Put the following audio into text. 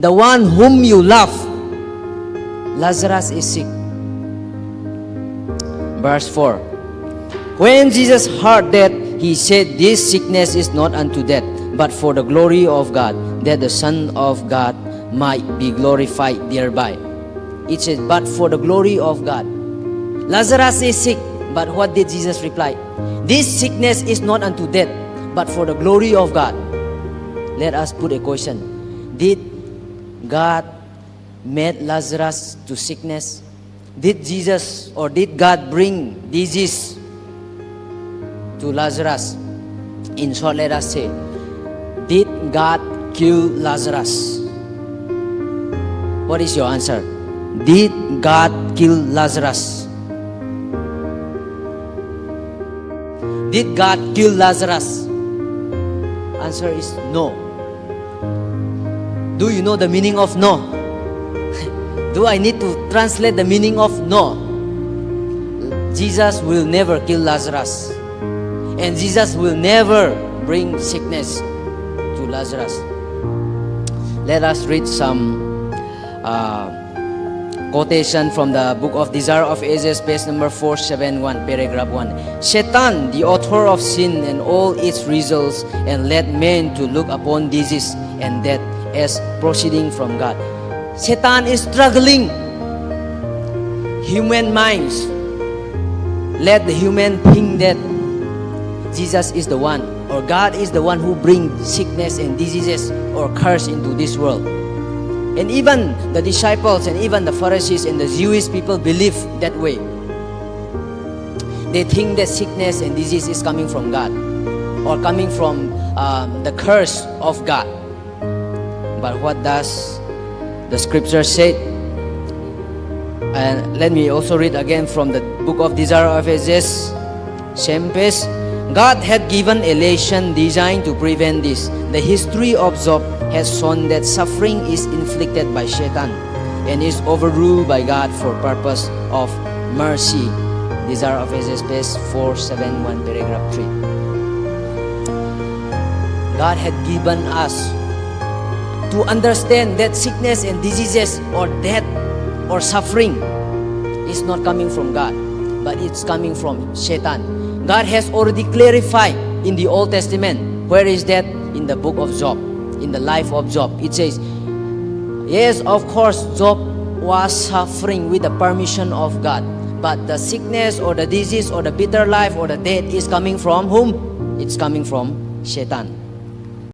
the one whom you love. Lazarus is sick. Verse 4. When Jesus heard that, he said, this sickness is not unto death, but for the glory of God, that the Son of God might be glorified thereby. It says, but for the glory of God. Lazarus is sick, but what did Jesus reply? This sickness is not unto death, but for the glory of God. Let us put a question. Did God made Lazarus to sickness? Did Jesus or did God bring disease to Lazarus? In short, let us say, did God kill Lazarus? What is your answer? Did God kill Lazarus? Did God kill Lazarus? Answer is no. Do you know the meaning of no? Do I need to translate the meaning of no? Jesus will never kill Lazarus. And Jesus will never bring sickness to Lazarus. Let us read some quotation from the book of Desire of Ages, page number 471, paragraph 1. Satan, the author of sin and all its results, and led men to look upon disease and death as proceeding from God. Satan is struggling. Human minds let the human think that Jesus is the one, or God is the one who brings sickness and diseases or curse into this world. And even the disciples and even the Pharisees and the Jewish people believe that way. They think that sickness and disease is coming from God, or coming from the curse of God. But what does the scripture say? And let me also read again from the book of Desire of Ages, same page. God had given a lesson designed to prevent this. The history of Job has shown that suffering is inflicted by Satan and is overruled by God for purpose of mercy. Desire of Ages, page 471, paragraph 3. God had given us to understand that sickness and diseases or death or suffering is not coming from God, but it's coming from Satan. God has already clarified in the Old Testament. Where is that? In the book of Job, in the life of Job. It says, yes, of course, Job was suffering with the permission of God, but the sickness or the disease or the bitter life or the death is coming from whom? It's coming from Satan.